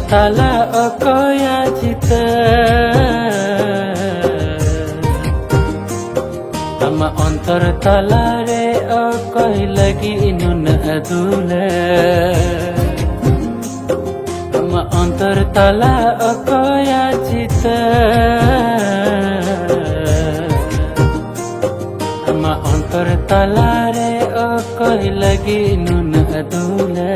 tala okoya cita ama ontor tala re okoy lagi inun adule ama ontor tala okoya cita ama ontor tala re okoy lagi inun adule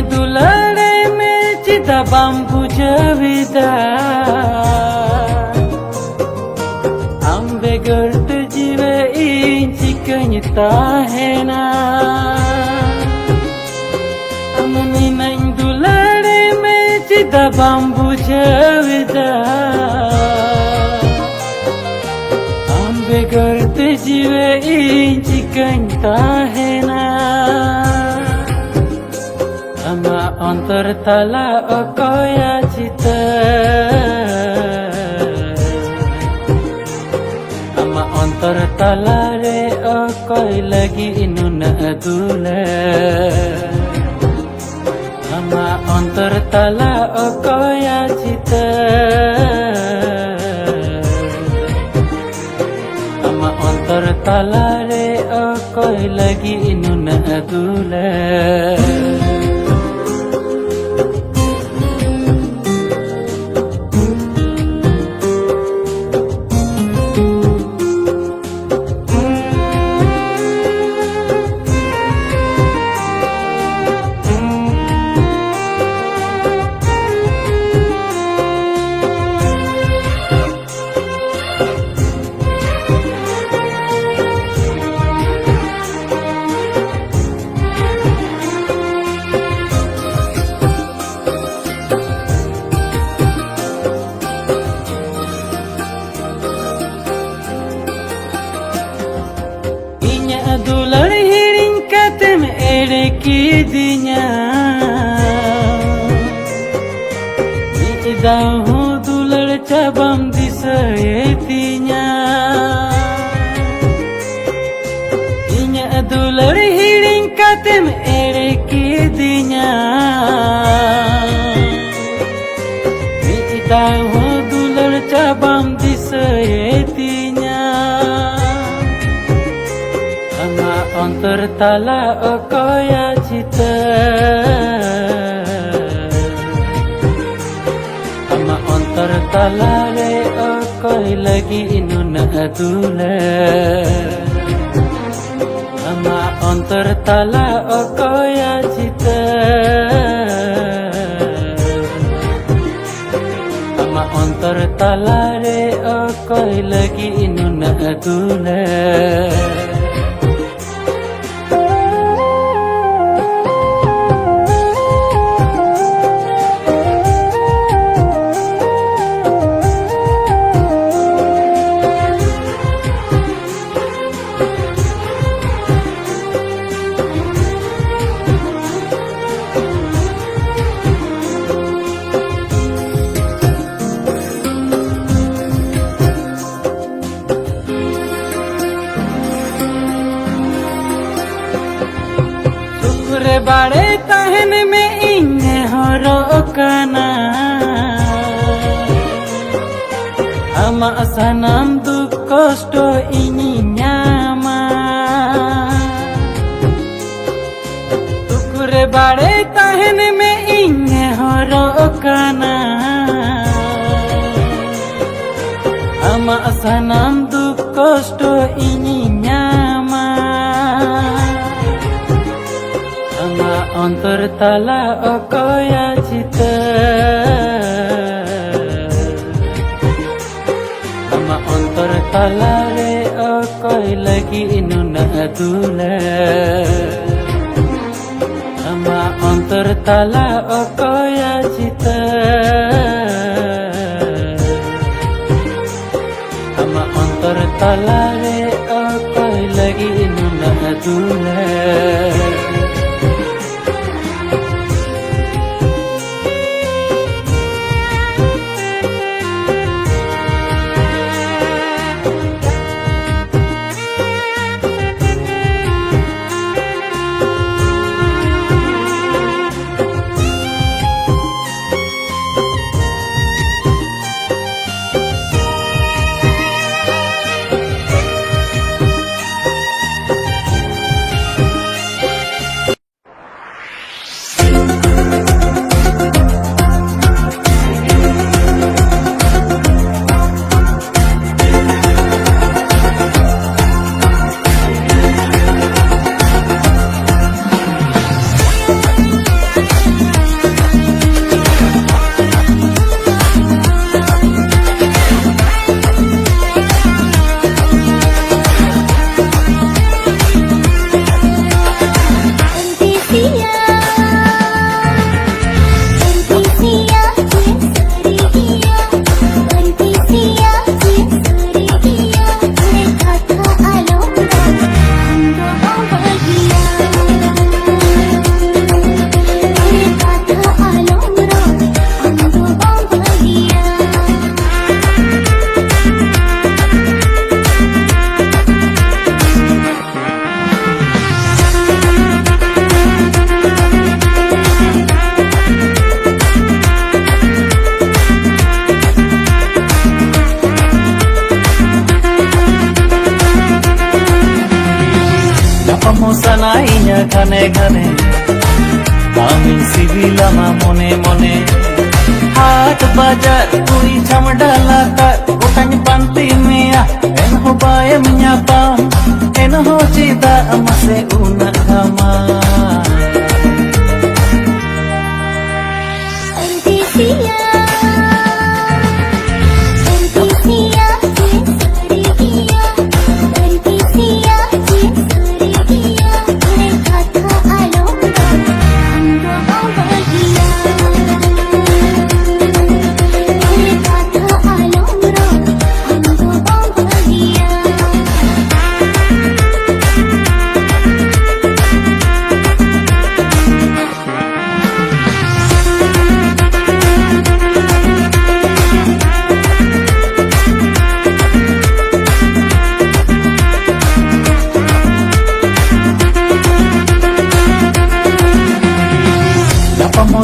दुलारे में चिता bamboo जविदा Ambe गर्त जीवे इंची कन्यता है ना अमनी नहीं दुलारे में चिता बंबू जविदा अंबे गर्त जीवे इंची कन्यता है ना ama ontor tala okoya cita ama ontor tala re okoy lagi inun adule ama ontor tala okoya cita ama ontor tala re okoy lagi inun adule दुलर हिरिंग katem ere kidinya Idahu dular cabam disayetinya Inya dular hiring katem ere kidinya Idahu dular cabam disayetinya ama ontor tala okoya cita ama ontor tala re okoy lagi inun adule ama ontor tala okoya cita ama ontor tala re okoy lagi inun adule बाड़े तहन में इन्ने हरो कना हम असनम दुख कष्ट इनी न्यामा टुकरे बाड़े तहन में इन्ने हरो कना हम असनम दुख कष्ट इनी Nyama ontor tala okoya cita ama ontor tala re okoy lagi inun adule ama ontor tala okoya cita ama ontor tala re okoy lagi inun adule सानाइया घने घने आमी सिबिलामा मने मने हाट बाजार कुड़ी झमडाला का गोटाñ panti mea enho bayam nyapam enho cita mase una kama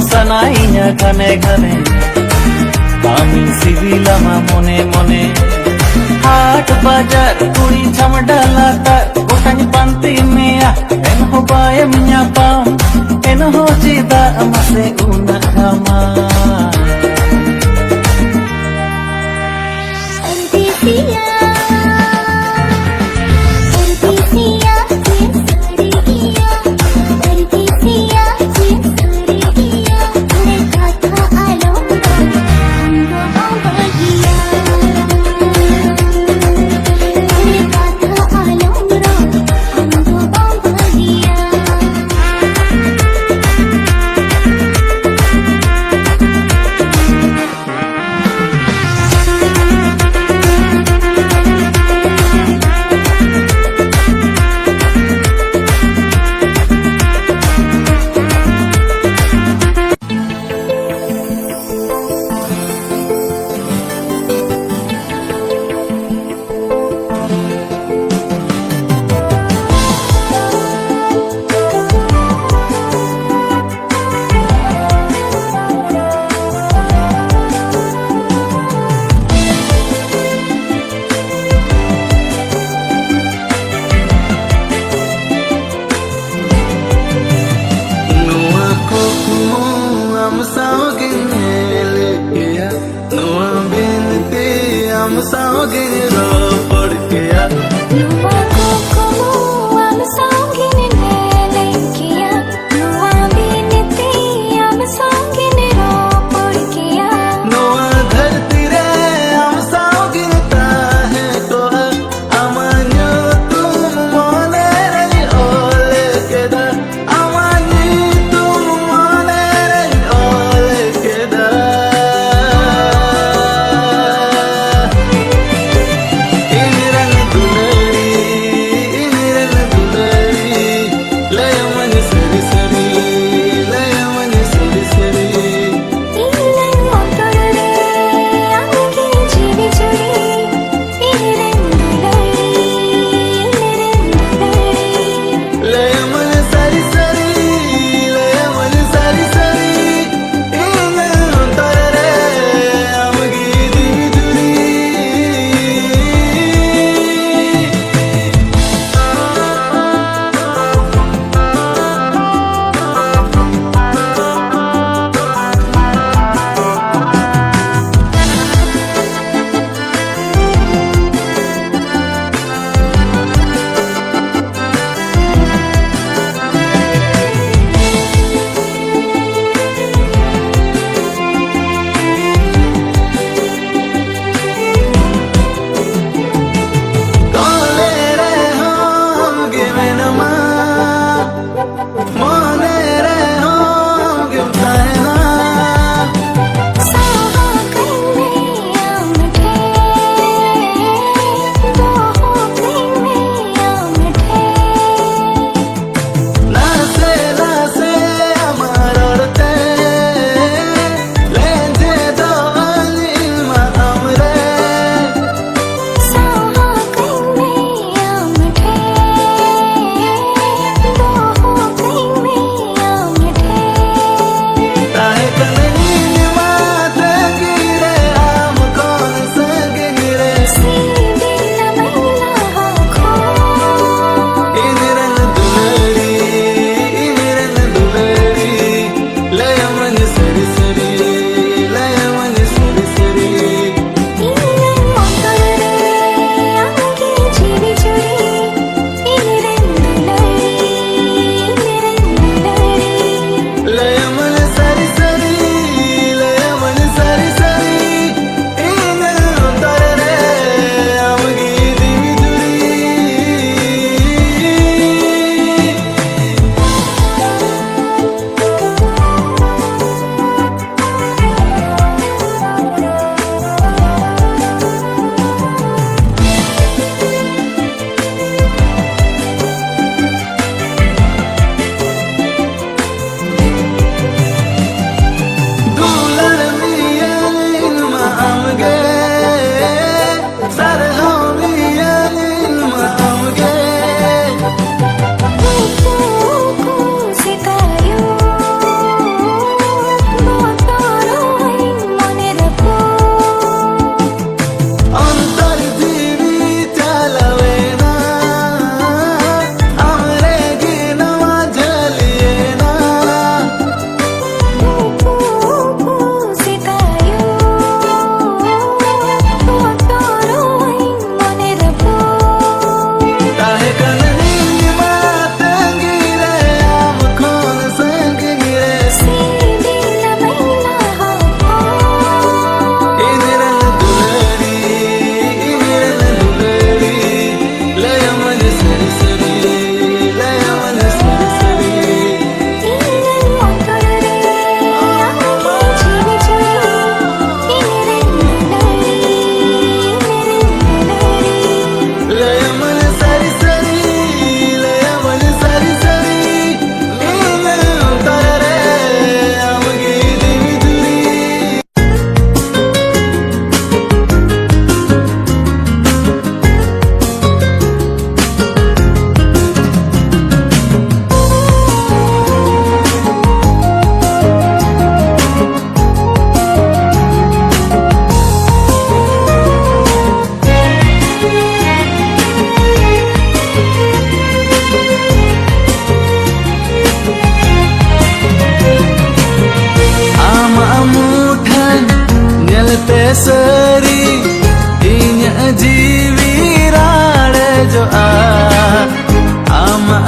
सानाइया घने घने आमी सिबिलामा मने मने हाट बाजार कुड़ी झमडाला का गोटाñ panti mea enho bayam nyapam enho cita mase una kama I'm sorry, no, porque ya no I'm sorry, no I'm sorry, no, porque ya no धरती रे हम सागिनता है तो अमान्य तुम मने रे ओले के दा अमान्य तुम मने रे ओले के दा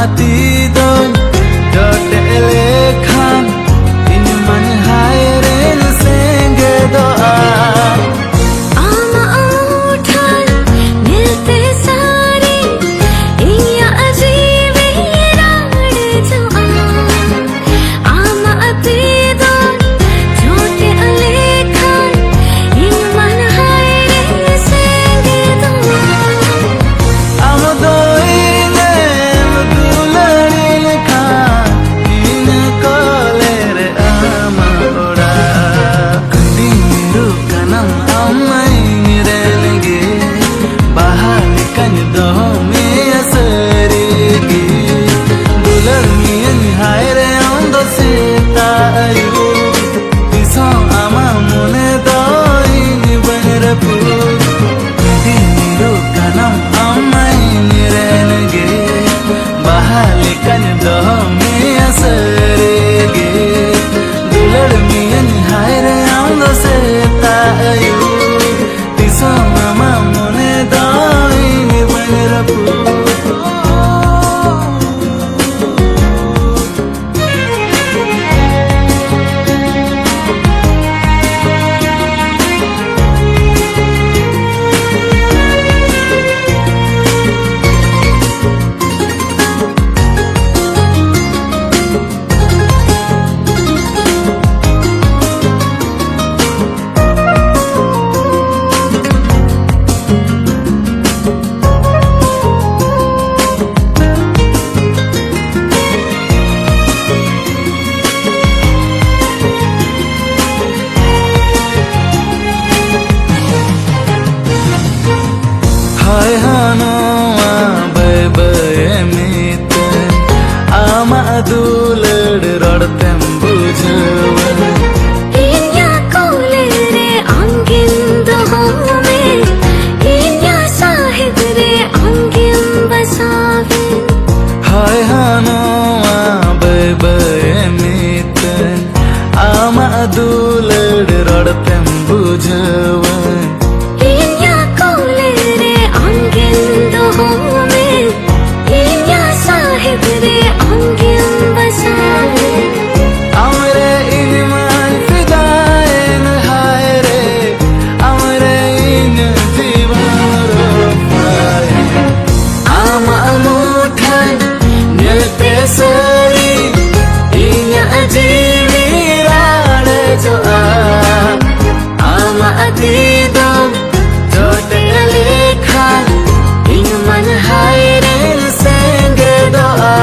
ati doon Jote lekhan In man hayren senge doa Ama amuthan milte sari Iya ajibe raad joa Ama ati doon jote lekhan In man hayren senge doa Dulad rodtem bujhawan Inya kolere angin dohome Inya sahib re angin basave Hai hanoa bay bay miten Ama dulad rodtem bujhawan Inya kolere angin dohome Inya sahib re angin Amre inman fidaen hai re Amre in jivan ropaye Ama amuthan milte sari Inya ajibi raad joa Ama ati doon jote lekhan In man hayren senge doa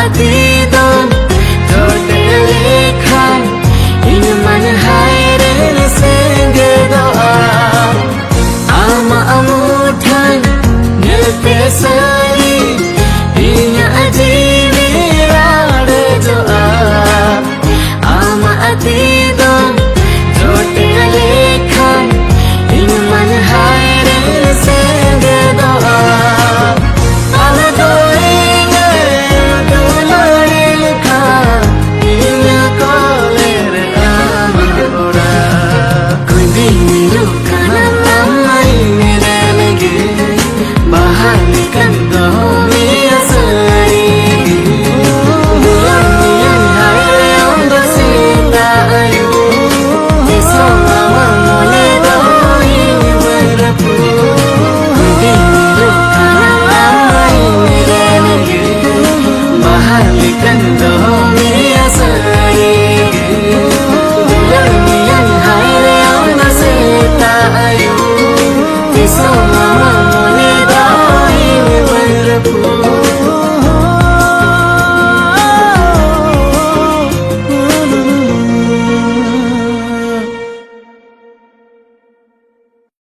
Ati